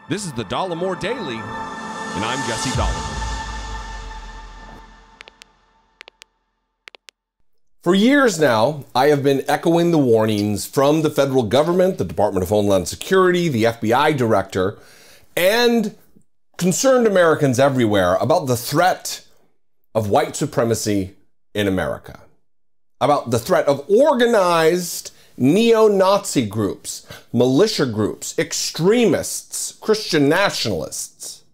This is the Dollemore Daily, and I'm Jesse Dollemore. For years now, I have been echoing the warnings from the federal government, the Department of Homeland Security, the FBI director, and concerned Americans everywhere about the threat of white supremacy in America, about the threat of organized neo-Nazi groups, militia groups, extremists, Christian nationalists.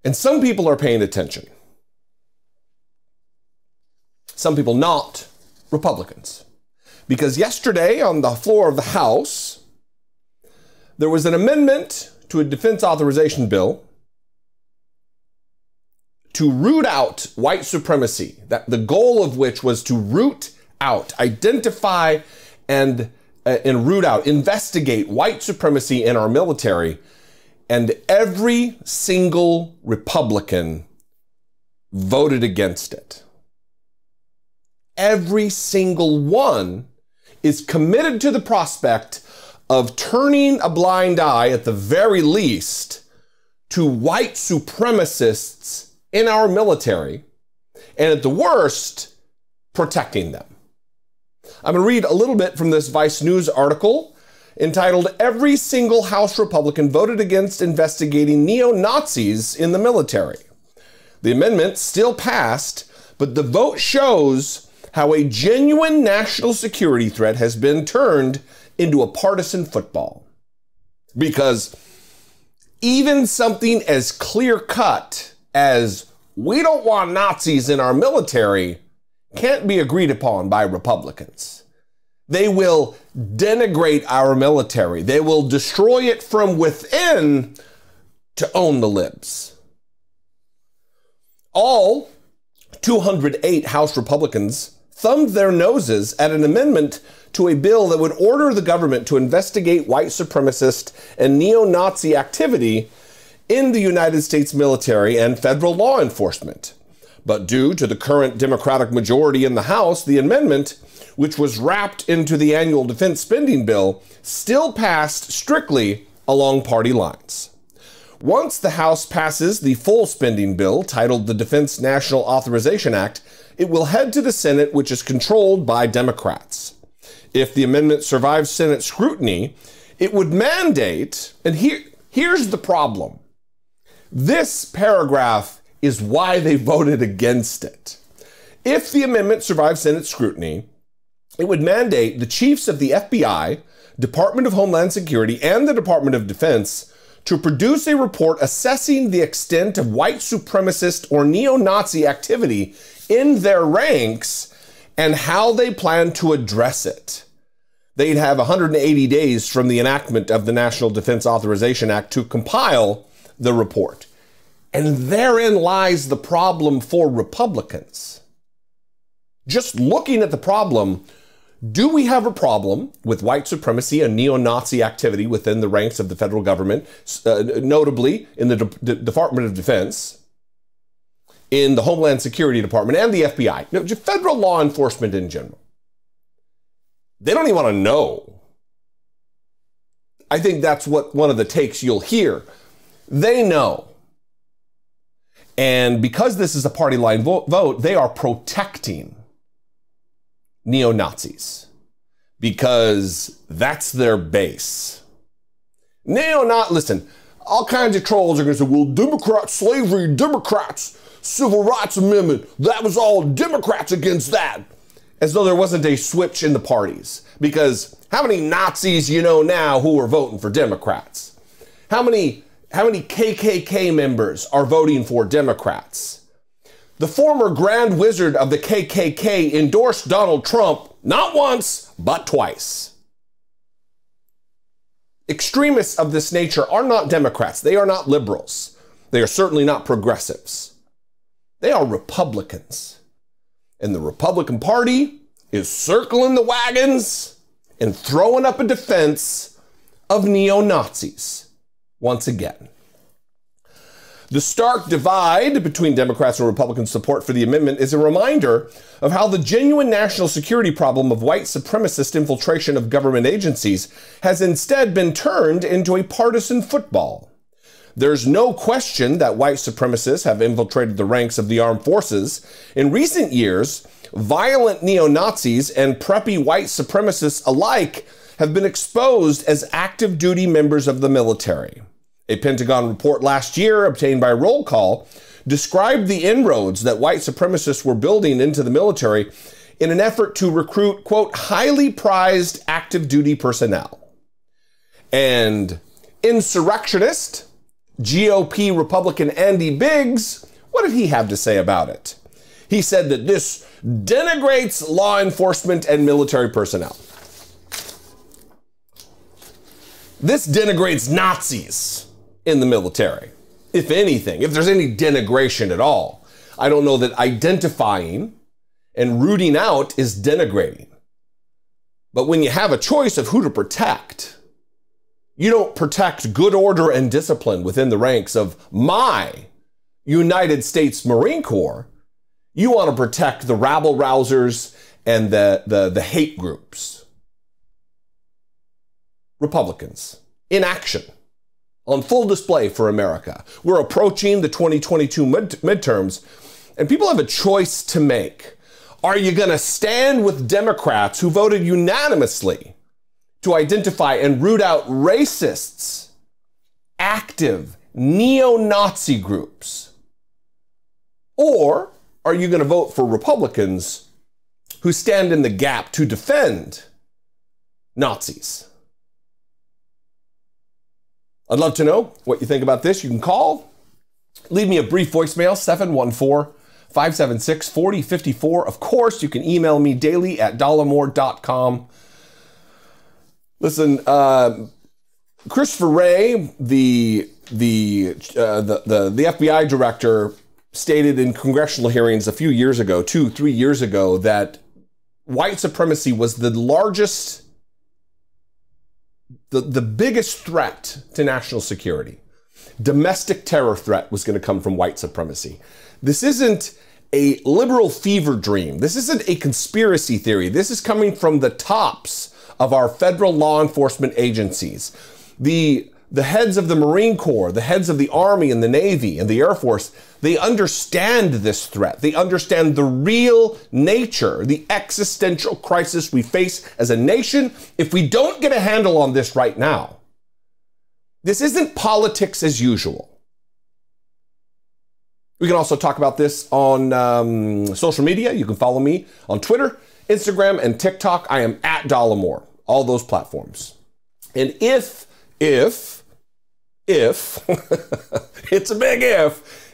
And some people are paying attention. Some people not, Republicans. Because yesterday on the floor of the House, there was an amendment to a defense authorization bill to root out white supremacy, that the goal of which was to root out, identify and root out, investigate white supremacy in our military. And every single Republican voted against it. Every single one is committed to the prospect of turning a blind eye, at the very least, to white supremacists in our military, and at the worst, protecting them. I'm going to read a little bit from this Vice News article entitled, "Every Single House Republican Voted Against Investigating Neo-Nazis in the Military." The amendment still passed, but the vote shows how a genuine national security threat has been turned into a partisan football. Because even something as clear-cut as we don't want Nazis in our military can't be agreed upon by Republicans. They will denigrate our military. They will destroy it from within to own the libs. All 208 House Republicans thumbed their noses at an amendment to a bill that would order the government to investigate white supremacist and neo-Nazi activity in the United States military and federal law enforcement. But due to the current Democratic majority in the House, the amendment, which was wrapped into the annual defense spending bill, still passed strictly along party lines. Once the House passes the full spending bill, titled the Defense National Authorization Act, it will head to the Senate, which is controlled by Democrats. If the amendment survives Senate scrutiny, it would mandate, and here's the problem. This paragraph is why they voted against it. If the amendment survives Senate scrutiny, it would mandate the chiefs of the FBI, Department of Homeland Security, and the Department of Defense to produce a report assessing the extent of white supremacist or neo-Nazi activity in their ranks and how they plan to address it. They'd have 180 days from the enactment of the National Defense Authorization Act to compile the report. And therein lies the problem for Republicans. Just looking at the problem, do we have a problem with white supremacy and neo-Nazi activity within the ranks of the federal government, notably in the Department of Defense, in the Homeland Security Department, and the FBI, federal law enforcement in general? They don't even want to know. I think that's what one of the takes you'll hear. They know. And because this is a party line vote, they are protecting neo-Nazis because that's their base. Listen, all kinds of trolls are going to say, well, Democrats, slavery, Democrats, Civil Rights Amendment, that was all Democrats against that. As though there wasn't a switch in the parties. Because how many Nazis you know now who are voting for Democrats? How many KKK members are voting for Democrats? The former Grand Wizard of the KKK endorsed Donald Trump not once, but twice. Extremists of this nature are not Democrats. They are not liberals. They are certainly not progressives. They are Republicans. And the Republican Party is circling the wagons and throwing up a defense of neo-Nazis once again. The stark divide between Democrats and Republican support for the amendment is a reminder of how the genuine national security problem of white supremacist infiltration of government agencies has instead been turned into a partisan football. There's no question that white supremacists have infiltrated the ranks of the armed forces. In recent years, violent neo-Nazis and preppy white supremacists alike have been exposed as active duty members of the military. A Pentagon report last year, obtained by roll call, described the inroads that white supremacists were building into the military in an effort to recruit, quote, highly prized active duty personnel. And insurrectionist, GOP Republican Andy Biggs, what did he have to say about it? He said that this denigrates law enforcement and military personnel. This denigrates Nazis in the military, if anything, if there's any denigration at all. I don't know that identifying and rooting out is denigrating. But when you have a choice of who to protect, you don't protect good order and discipline within the ranks of my United States Marine Corps. You want to protect the rabble-rousers and the hate groups. Republicans, in action, on full display for America. We're approaching the 2022 midterms, and people have a choice to make. Are you going to stand with Democrats who voted unanimously to identify and root out racists, active neo-Nazi groups? Or are you going to vote for Republicans who stand in the gap to defend Nazis? I'd love to know what you think about this. You can call, leave me a brief voicemail, 714-576-4054. Of course, you can email me daily at dollemore.com. Listen, Christopher Wray, the FBI director, stated in congressional hearings a few years ago, 2-3 years ago, that white supremacy was the largest, the biggest threat to national security. Domestic terror threat was going to come from white supremacy. This isn't a liberal fever dream. This isn't a conspiracy theory. This is coming from the tops of our federal law enforcement agencies. The heads of the Marine Corps, the heads of the Army and the Navy and the Air Force, they understand this threat. They understand the real nature, the existential crisis we face as a nation if we don't get a handle on this right now. This isn't politics as usual. We can also talk about this on social media. You can follow me on Twitter, Instagram, and TikTok. I am at Dollemore, all those platforms. And if it's a big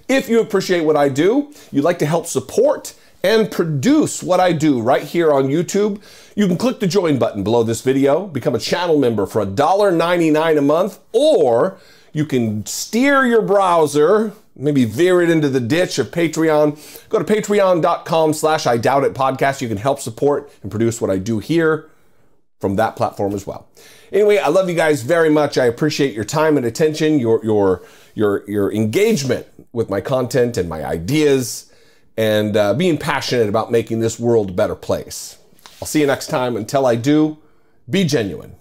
if you appreciate what I do, you'd like to help support and produce what I do right here on YouTube, you can click the join button below this video, become a channel member for $1.99 a month, or you can steer your browser, maybe veer it into the ditch of Patreon. Go to patreon.com/IDoubtItPodcast. You can help support and produce what I do here from that platform as well. Anyway, I love you guys very much. I appreciate your time and attention, your engagement with my content and my ideas, and being passionate about making this world a better place. I'll see you next time. Until I do, be genuine.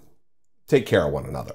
Take care of one another.